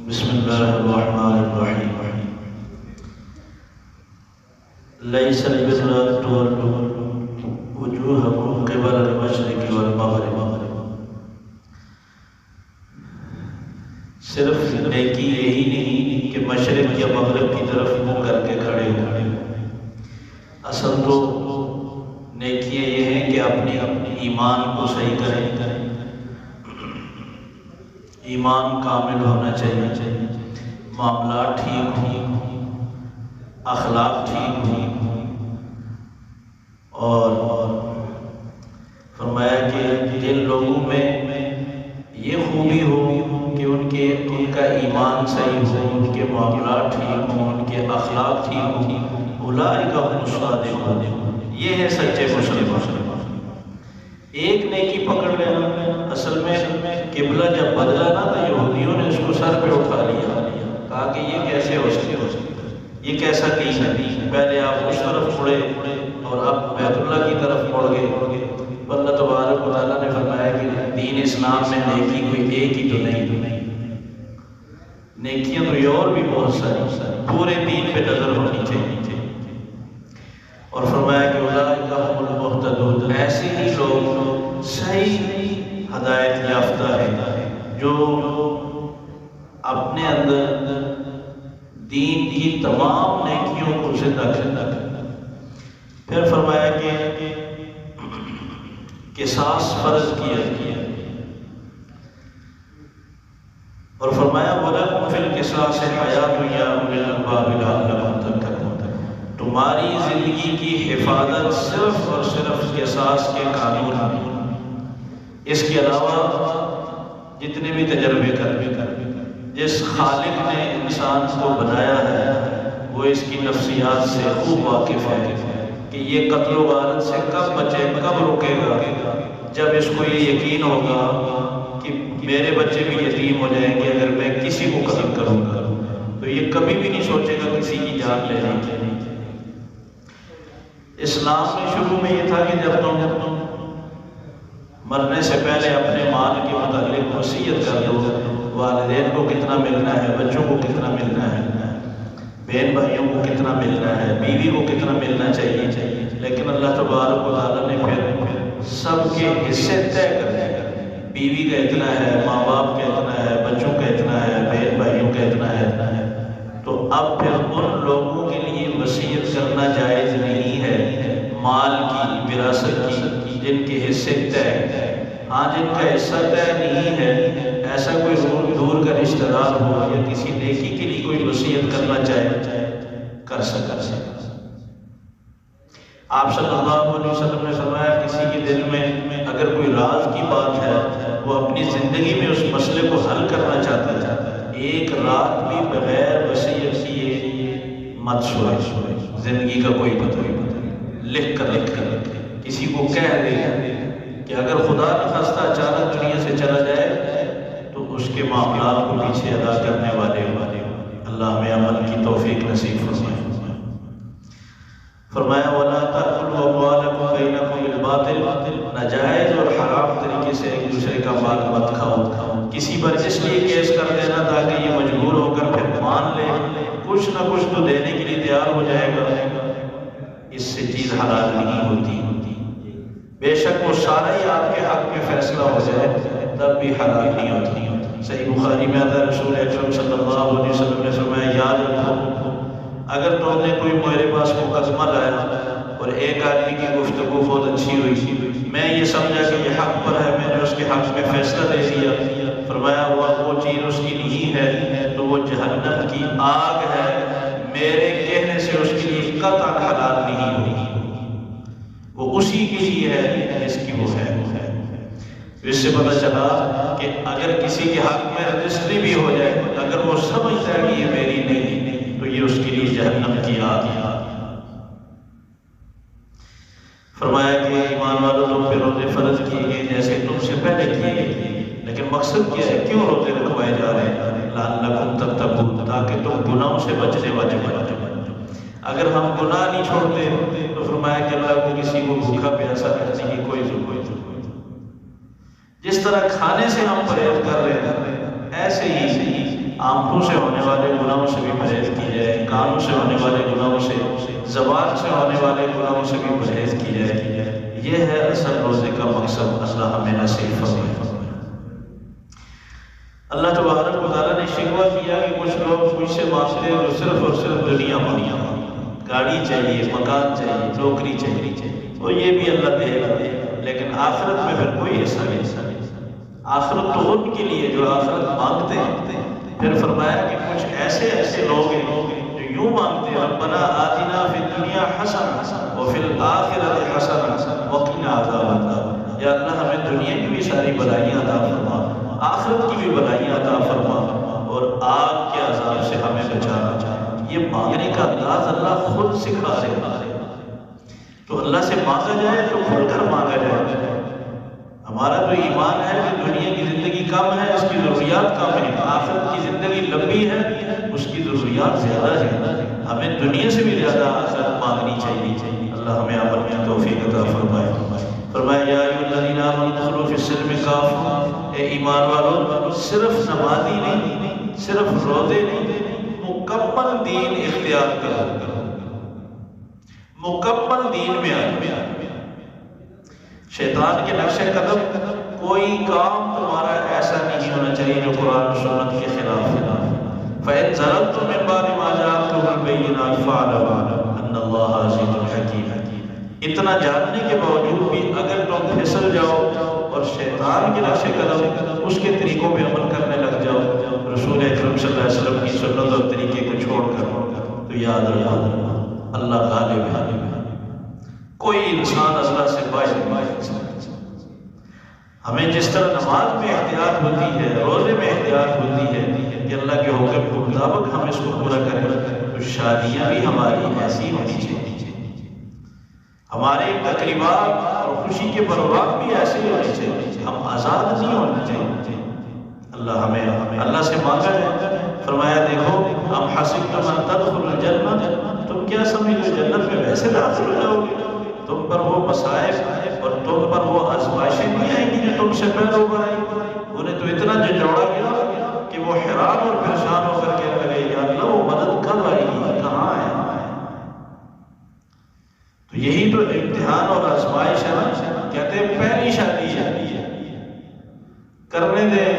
بسم اللہ الرحمن الرحیم لیس البر ان تولوا وجوہکم قبل المشرق والمغرب، صرف نیکی یہی نہیں کہ مشرق یا مغرب کی طرف منہ کر کے کھڑے ہو، اصل تو نیکیاں یہ ہیں کہ اپنی ایمان کو صحیح کریں، ایمان کامل ہونا چاہیے، معاملات ٹھیک ہوں، اخلاق ٹھیک ہوں، اور فرمایا کہ جن لوگوں میں یہ خوبی ہو کہ ان کا ایمان صحیح ہو، ان کے معاملات ٹھیک ہوں، ان کے اخلاق ٹھیک ہوں، اولئک هم الصادقون، یہ ہے سچے مسلمان۔ ایک نیکی پکڑ لینا، اصل میں قبلہ جب بدلا نا تو یہودیوں نے اس کو سر پہ اٹھا لیا، کہا کہ یہ کیسے ہو سکتا، یہ کیسا دین ہے، پہلے آپ اس طرف مڑے اور اب بیت اللہ کی طرف مڑ گئے۔ اللہ تبارک و تعالیٰ نے فرمایا کہ دین اسلام میں نیکی کوئی ایک ہی تو نہیں، نیکیاں تو اور بھی بہت ساری، پورے دین پہ نظر ہونی چاہیے۔ اور فرمایا کہ اولئک هم المہتدون، ایسے ہی لوگ صحیح ہدایت یافتہ ہیں جو اپنے اندر دین کی تمام نیکیوں کو زندہ کرتا ہے۔ پھر فرمایا کہ قصاص فرض کیا، اور فرمایا وَلَكُمْ فِي الْقِصَاصِ حَيَاةٌ يَا أُولِي الْأَلْبَابِ لَعَلَّكُمْ تَتَّقُونَ، تمہاری زندگی کی حفاظت صرف اور صرف قصاص کے قانون میں، اس کے علاوہ جتنے بھی تجربے کر جس خالق نے انسان کو بنایا ہے وہ اس کی نفسیات سے خوب واقف ہے کہ یہ قتل و غارت سے کب بچے، کب رکے گا، جب اس کو یہ یقین ہوگا کہ میرے بچے بھی یتیم ہو جائیں گے اگر میں کسی کو قتل کروں گا، تو یہ کبھی بھی نہیں سوچے گا کسی کی جان لینے کی۔ اسلام میں شروع میں یہ تھا کہ جب تم مرنے سے پہلے اپنے مال کے متعلق وصیت کر دو، والدین کو کتنا ملنا ہے، بچوں کو کتنا ملنا ہے، بہن بھائیوں کو کتنا ملنا ہے، بیوی کو کتنا ملنا چاہیے، لیکن اللہ تبارک و تعالیٰ نے پھر سب کے حصے طے کر دیا، بیوی کا اتنا ہے، ماں باپ کا اتنا ہے، بچوں کا اتنا ہے، بہن بھائیوں کا اتنا ہے، تو اب پھر ان لوگوں کے لیے وصیت کرنا جائز نہیں ہے مال کی، وراثت کی، جن کے حصے طے ہیں۔ ہاں جن کا حصہ طے نہیں ہے، ایسا کوئی دور کا رشتہ دار ہو یا کسی نیکی کے لیے کوئی وصیت کرنا چاہے کر سکتا۔ آپ صلی اللہ علیہ وسلم نے فرمایا کسی کے دل میں اگر کوئی راز کی بات ہے، وہ اپنی زندگی میں اس مسئلے کو حل کرنا چاہتا ہے، ایک رات بھی بغیر وصیت کیے مت سوئے، زندگی کا کوئی پتہ نہیں، لکھ کر کسی کو کہہ دے کہ اگر خدا نخواستہ اچانک دنیا سے چلا جائے تو اس کے معاملات کو پیچھے ادا کرنے والے اللہ ہمیں عمل کی توفیق نصیب فرمائے۔ فرمایا وَلَا تَأْكُلُوا أَمْوَالَكُمْ بَيْنَكُمْ بِالْبَاطِلِ، ناجائز اور حرام طریقے سے ایک دوسرے کا مال مت کھاؤ، کسی پر اس لیے کیس کر دینا تاکہ یہ مجبور ہو کر پھر مان لے، کچھ نہ کچھ تو دینے کے لیے تیار ہو جائے گا، اس سے چیز حلال نہیں ہوتی، بے شک وہ سارا ہی آپ کے حق میں فیصلہ ہو جائے تب بھی حلال نہیں ہوتی۔ صحیح بخاری میں آتا ہے رسول اکرم صلی اللہ علیہ وسلم نے فرمایا یاد رکھو اگر تم نے کوئی میرے پاس مقدمہ لایا اور ایک آدمی کی گفتگو بہت اچھی ہوئی، میں یہ سمجھا کہ یہ حق پر ہے، میں نے اس کے حق میں فیصلہ دے دیا، فرمایا وہ چیز اس کی نہیں ہے تو وہ جہنم کی آگ ہے، میرے کہنے سے اس کے لیے قطعا حلال نہیں ہوگی، وہ اسی کے لیے ہے جس کی وہ ہے۔ اس سے پتہ چلا کہ اگر کسی کے حق میں رجسٹری بھی ہو جائے، اگر وہ سمجھتا ہے کہ یہ میری نہیں تو یہ اس کے لیے جہنم کی آگ ہے۔ فرمایا کہ ایمان والوں تم پہ روزے فرض کیے گئے جیسے تم سے پہلے کیے گئے، لیکن مقصد کیا ہے، کیوں روزے رکھوائے جا رہے ہیں؟ لعلکم تتقون، تاکہ تم گناہوں سے بچنے والے بن جاؤ۔ اگر ہم گناہ نہیں چھوڑتے تو فرمایا کہ اللہ کو کسی کو بھوکا پیاسا رکھنے کی کوئی ضرورت نہیں۔ جس طرح کھانے سے ہم پرہیز کر رہے ہیں ایسے ہی آنکھوں سے ہونے والے گناہوں سے بھی پرہیز کی جائے، کانوں سے ہونے والے گناہوں سے، زبان سے ہونے والے گناہوں سے بھی پرہیز کی جائے۔ یہ ہے اصل روزے کا مقصد۔ اللہ ہمیں نصیب فرمائے۔ اللہ تبارک و تعالیٰ نے شکوہ کیا کہ کچھ لوگ مجھ سے مانگتے ہیں جو صرف اور صرف دنیا مانگتے ہیں، گاڑی چاہیے، مکان چاہیے، نوکری چاہیے، اور یہ بھی اللہ دے گا، لیکن آخرت میں پھر کوئی حصہ نہیں۔ آخرت تو ان کے لیے جو آخرت مانگتے ہیں۔ پھر فرمایا کہ کچھ ایسے لوگ ہیں جو یوں مانگتے ہیں، ربنا آتنا فی الدنیا حسنہ وفی الآخرۃ حسنہ وقنا عذاب النار۔ یا اللہ ہمیں دنیا کی بھی ساری بلائیاں عطا فرما، آخرت کی بھی بلائیاں عطا فرما، اور آگ کے عذاب سے ہمیں بچانا۔ یہ مانگنے کا انداز اللہ خود سکھا رہا ہے۔ تو اللہ سے مانگا جائے تو کھل کر مانگا جائے۔ ہمارا تو ایمان ہے کہ دنیا کی زندگی کم ہے، اس کی ضروریات کم ہیں، آخرت کی زندگی لمبی ہے، اس کی ضروریات زیادہ ہیں۔ ہمیں دنیا سے بھی زیادہ آخرت مانگنی چاہیے۔ اللہ ہمیں عمل کی توفیق عطا فرمائے۔ فرمایا یا ایھا الذین آمنوا ادخلوا فی السلم کافۃ، اے ایمان والو صرف نمازی نہیں، صرف روزے نہیں، مکمل دین اختیار کرو، مکمل دین میں آئے۔ شیطان کے نقش قدم کوئی کام تمہارا ایسا نہیں ہونا چاہیے جو قرآن و سنت کے خلاف ہے۔ فَإِن زَلَلْتُم مِّن بَعْدِ مَا جَاءَتْكُمُ الْبَيِّنَاتُ فَاعْلَمُوا أَنَّ اللَّهَ عَزِيزٌ حَكِيمٌ۔ اتنا جاننے کے باوجود بھی اگر تم پھسل جاؤ اور شیطان کے نقش قدم اس کے طریقوں پہ عمل کرنے لگ جاؤ، رسول اکرم صلی اللہ علیہ وسلم کی سنت اور طریقے کو چھوڑ کر، تو یاد رکھو اللہ غالب ہے۔ کوئی انسان اللہ سے باعث نہیں۔ ہمیں جس طرح نماز میں احتیاط ہوتی ہے، روزے میں احتیاط ہوتی ہے کہ اللہ کے حکم کے مطابق ہم اس کو پورا کریں، تو شادیاں بھی ہماری ایسی ہونی چاہیے، ہمارے تقریبات اور خوشی کے پروگرام بھی ایسے ہونے چاہیے، ہم آزاد نہیں ہونے چاہیے۔ اللہ ہمیں اللہ سے مانگا ہے۔ فرمایا دیکھو ام حسبتم ان تدخلوا الجنہ، تم کیا سمجھتے جنت میں ویسے داخل ہو جاؤ گے؟ تم پر وہ مصائب اور تم پر وہ آزمائشیں نہیں آئیں گی جو تم سے پہلے ہو آئی۔ انہیں تو اتنا جھنجھوڑا گیا کہ وہ حیران اور پریشان ہو کر کہنے لگے یا اللہ وہ مدد کب آئے گی، کہاں ہے؟ تو یہی تو امتحان اور آزمائش ہے نا۔ کہتے ہیں پہلی شادی ہے کرنے دیں،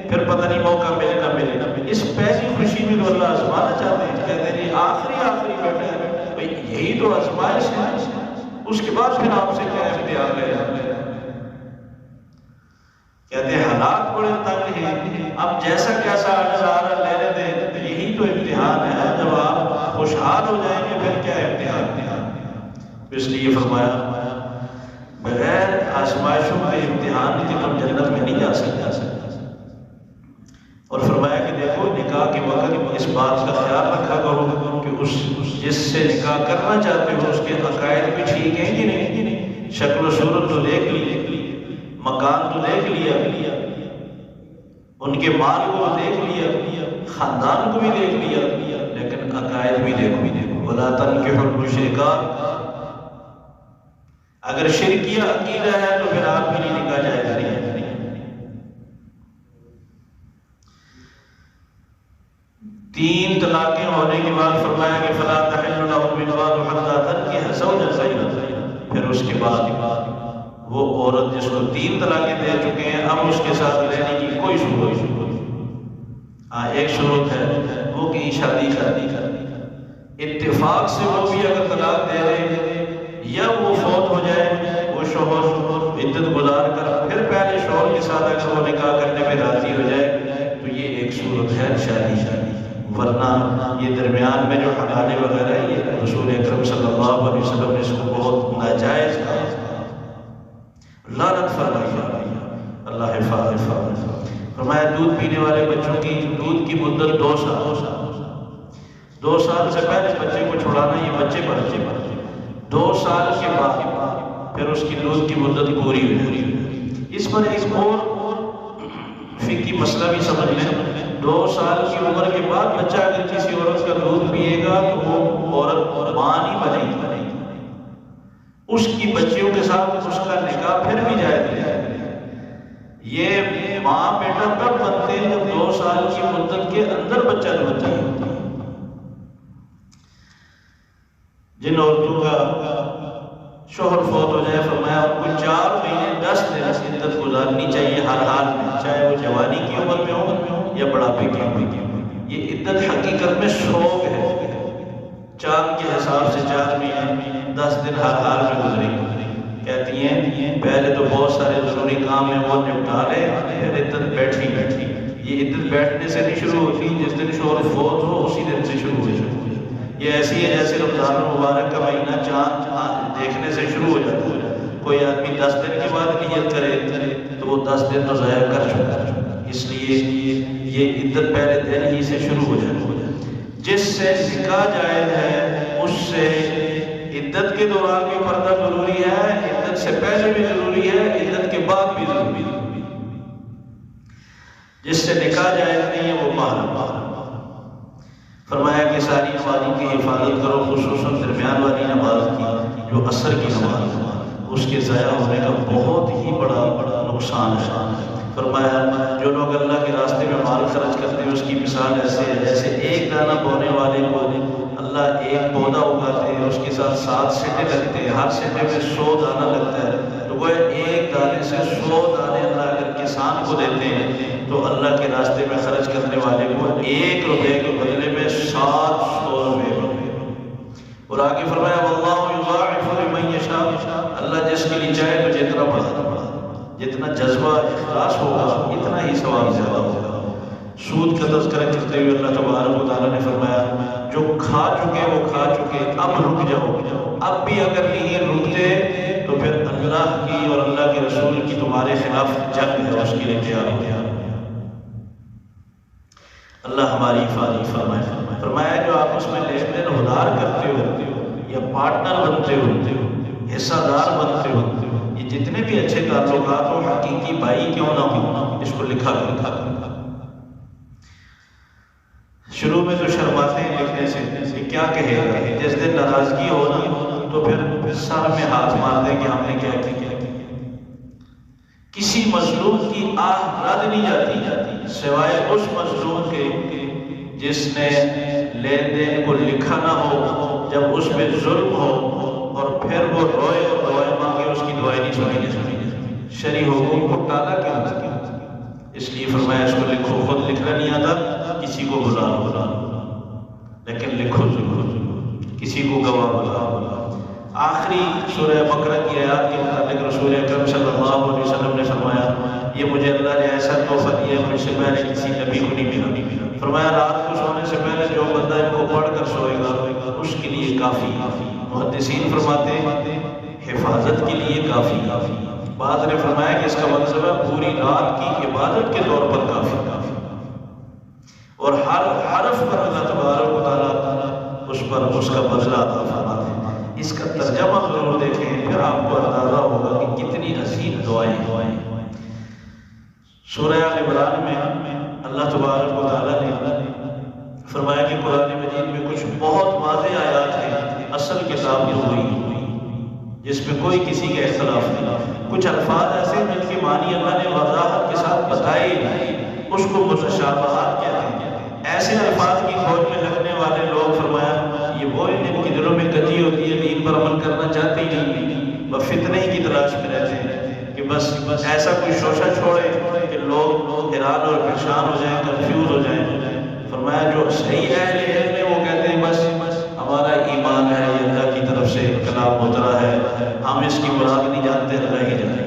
پھر پتہ نہیں موقع ملے نہ ملے، اس پہلی خوشی میں تو اللہ آزمانا چاہتے ہیں۔ کہتے ہیں جی آخری بیٹھے ہیں، بھئی یہی تو آزمائش ہے، اس کے بعد پھر آپ سے کیا امتحان لے۔ کہتے ہیں حالات بڑے تنگ ہیں، اب جیسا کیسا نظارہ لینے دیں، یہی تو امتحان ہے۔ جب آپ خوشحال ہو جائیں گے پھر کیا امتحان۔ اس لیے فرمایا بغیر آزمائشوں کے امتحان کی تم جنت میں نہیں جا سکتے۔ اور فرمایا کہ دیکھو نکاح کے وقت اس بات کا خیال رکھا کرو کہ اس جس سے نکاح کرنا چاہتے ہو اس کے عقائد بھی ٹھیک ہیں کہ نہیں، شکل و صورت تو دیکھ لی، مکان تو دیکھ لیا، ان کے مال کو دیکھ لیا، خاندان کو بھی دیکھ لیا، لیکن عقائد بھی دیکھو۔ وَلَا تَنكِحُوا الْمُشْرِكَاتِ، اگر شرکیہ عقیدہ ہے تو پھر آپ کے لیے نکاح جائز نہیں ہے۔ 3 طلاقیں ہونے کے بعد فرمایا کہ فَلَا تَحِلُّ لَهُ مِن بَعْدُ حَتَّىٰ تَنكِحَ زَوْجًا غَيْرَهُ، پھر اس کے بعد وہ عورت جس کو 3 طلاقیں دے چکے ہیں اب اس کے ساتھ رہنے کی کوئی صورت نہیں۔ ایک صورت ہے وہ کہیں شادی کر اتفاق سے وہ بھی اگر طلاق دے دے یا وہ فوت ہو جائے، وہ شوہر عدت گزار کر پھر پہلے شوہر کے ساتھ اگر وہ نکاح کرنے میں راضی ہو جائے تو یہ ایک صورت ہے شادی۔ ورنہ یہ درمیان میں جو حلالے وغیرہ ہے یہ رسول اکرم صلی اللہ علیہ وسلم نے اس کو بہت ناجائز کہا، لعنت فرمائی۔ اللہ حفاظت فرمایا دودھ پینے والے بچوں کی دودھ کی مدت 2 سال، 2 سال سے پہلے بچے کو چھڑانا، یہ بچے پر 2 سال کے بعد پھر اس کی دودھ کی مدت پوری ہوئی۔ اس پر ایک اور فقہی مسئلہ بھی سمجھ لیں، 2 سال کی عمر کے بعد بچہ اگر کسی عورت کا دودھ پیے گا تو وہ عورت ماں نہیں بنے گی، اس کی بچیوں کے ساتھ اس کا نکاح پھر بھی جائز ہے۔ یہ ماں بیٹا تب بنتے ہیں جب 2 سال کی مدت کے اندر بچہ جنم ہوتا ہے۔ جن عورتوں کا شوہر فوت ہو جائے فرمایا ان کو 4 مہینے 10 دن عدت گزارنی چاہیے ہر حال میں، چاہے وہ جوانی کی عمر میں ہو یا بڑھاپے کی عمر میں۔ یہ عدت حقیقت میں شوق ہے، چاند کے حساب سے 4 مہینے 10 دن ہر حال میں گزرے گی۔ کہتی ہیں پہلے تو بہت سارے ضروری کام ہیں وہ نپٹا لے، پھر عدت بیٹھی۔ یہ عدت بیٹھنے سے نہیں شروع ہوتی، جس دن شوہر فوت ہو اسی دن سے شروع ہو جاتی۔ یہ ایسی ہے جیسے رمضان المبارک کا مہینہ چاند دیکھنے سے شروع ہو جاتا ہے۔ کوئی آدمی 10 دن کے بعد نیت کرے تو وہ 10 دن تو ضائع کر چکا ہے، اس لیے یہ عدت پہلے دن ہی سے شروع ہو جاتی ہے۔ جس سے نکاح جائز ہے اس سے عدت کے دوران بھی پردہ ضروری ہے، عدت سے پہلے بھی ضروری ہے، عدت کے بعد بھی ضروری ہے۔ جس سے نکاح جائز نہیں ہے وہ محرم۔ فرمایا کہ ساری نمازوں کی حفاظت کرو، خصوصاً درمیان والی نماز کی جو عصر کی نماز ہے، اس کے ضائع ہونے کا بہت ہی بڑا نقصان ہے۔ فرمایا جو لوگ اللہ کے راستے میں مال خرچ کرتے ہیں اس کی مثال ایسے ہے جیسے ایک دانہ بونے والے کو اللہ ایک پودا اگاتے ہیں، اس کے ساتھ 7 سٹے لگتے ہیں، ہر سٹے میں 100 دانہ لگتا ہے، تو وہ ایک دانے سے 100 دانے اللہ اگر کسان کو دیتے ہیں تو اللہ کے راستے میں خرچ کرنے والے کو 1 روپے کے بدلے میں 700 روپے۔ اور آگے فرمایا واللہ یضاعف لمن یشاء، اللہ جس کے لیے چاہے تو جتنا بڑھا، جتنا جذبہ اخلاص ہوگا اتنا ہی ثواب زیادہ ہوگا۔ سود کا تذکرہ کرتے ہوئے اللہ تبارک و تعالیٰ نے فرمایا جو کھا چکے وہ کھا چکے، اب رک جاؤ، اب بھی اگر نہیں رکتے تو پھر اللہ کی اور اللہ کے رسول کی تمہارے خلاف جنگ ہے، اس کے لیے تیار ہو گیا۔ اللہ ہماری حفاظت فرمائے۔ فرمایا جو آپس میں لین دین ادھار کرتے ہو یا پارٹنر بنتے ہو، حصہ دار بنتے ہو، یہ جتنے بھی اچھے تعلقات ہو حقیقی بھائی کیوں نہ ہو، اس کو لکھا کر۔ شروع میں تو شرماتے ہیں لکھنے سے، کیا کہے گا، جس دن ناراضگی ہو نا تو پھر سر میں ہاتھ مار دیں کہ ہم نے کیا کیا۔ کسی مظلوم کی آہ رد نہیں جاتی سوائے اس مظلوم کے جس نے لین دین کو لکھا نہ ہو، جب اس پہ ظلم ہو اور پھر وہ روئے اور دعائیں مانگے، اس کی دعائیں نہیں سنی۔ شرعی حقوق کو ٹالا کیوں؟ اس لیے فرمایا اس کو لکھو، خود لکھنا نہیں آتا کسی کو بلا لیکن لکھو ضرور، کسی کو گواہ بلا۔ آخری سورہ بقرہ کی آیات کے متعلق رسول اکرم صلی اللہ علیہ وسلم نے فرمایا یہ مجھے اللہ نے ایسا تحفہ دیا مجھ سے پہلے کسی نبی کو نہیں ملا۔ فرمایا رات کو سونے سے پہلے جو بندہ ان کو پڑھ کر سوئے گا اس کے لیے کافی۔ محدثین فرماتے ہیں حفاظت کے لیے کافی۔ بعض نے فرمایا کہ اس کا مطلب ہے پوری رات کی عبادت کے طور پر کافی، اور ہر حرف پر اللہ تبارک و تعالیٰ اس پر اس کا بدلہ عطا فرماتے ہیں۔ اس کا ترجمہ ضرور دیکھیں پھر آپ کو اندازہ ہوگا کہ کتنی عظیم دعائیں ہیں۔ سورہ آل عمران میں اللہ تبارک و تعالیٰ نے فرمایا کہ قرآن مجید میں کچھ بہت واضح آیات ہیں، اصل کتاب جو ہوئی جس میں کوئی کسی کا اختلاف نہیں۔ کچھ الفاظ ایسے جن کے معنی اللہ نے وضاحت کے ساتھ بتائے نہیں، اس کو متشابہات کہتے ہیں۔ ایسے الفاظ کی کھوج میں لگنے والے لوگ فرمایا یہ وہ ہیں جن کی دلوں میں کجی ہوتی ہے، دین پر عمل کرنا چاہتے ہی نہیں، وہ فتنے ہی کی تلاش میں رہتے ہیں کہ بس ایسا کوئی شوشہ چھوڑے کہ لوگ حیران اور پریشان ہو جائیں، کنفیوز ہو جائیں۔ فرمایا جو صحیح اہل علم ہے وہ کہتے ہیں بس ہمارا ایمان ہے، یہ اللہ کی طرف سے کلام اترا ہے، ہم اس کی مراد نہیں جانتے، اللہ ہی جانے۔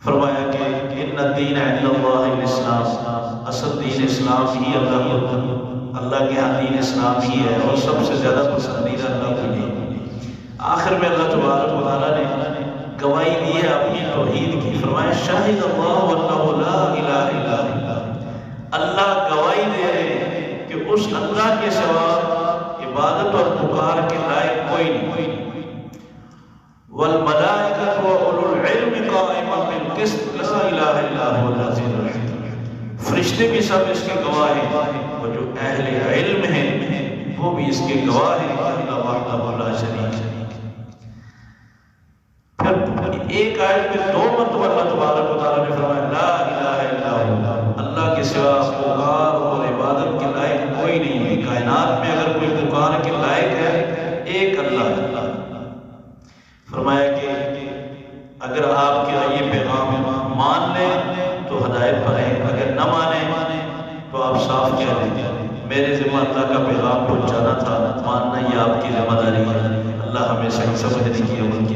فرمایا کہ ان الدین عند اللہ الاسلام، اصل دین اسلام ہی اللہ کے ہاں دین اسلام ہی ہے، اور سب سے زیادہ پسندیدہ اللہ کی دین۔ آخر میں اللہ تبارک و تعالیٰ نے گواہی دی ہے اپنی توحید کی۔ فرمایا شاہد اللہ انہ لا الہ الا اللہ، اللہ گواہی دے رہے کہ اس اللہ کے سوا عبادت اور پکار کے لائق کوئی نہیں۔ والملائکۃ واولو العلم قائما بالقسط لا الہ الا هو العزیز الحکیم، فرشتے بھی سب اس کے گواہ ہیں، اور جو اہل علم ہیں وہ بھی اس کے گواہ ہیں، اللہ وحدہ لا شریک۔ پھر ایک آیت میں 2 مرتبہ اللہ سوا پکار اور عبادت کے لائق کوئی نہیں ہے۔ کائنات میں اگر کوئی پکار کے لائق ہے ایک اللہ ہے۔ فرمایا کہ اگر آپ کا یہ پیغام مان لیں تو ہدایت پر ہیں، اگر نہ مانیں تو آپ صاف کہہ دیں میرے ذمہ اللہ کا پیغام پہنچانا تھا، ماننا یہ آپ کی ذمہ داری ہے۔ اللہ ہمیں صحیح سمجھنے کی عمل کی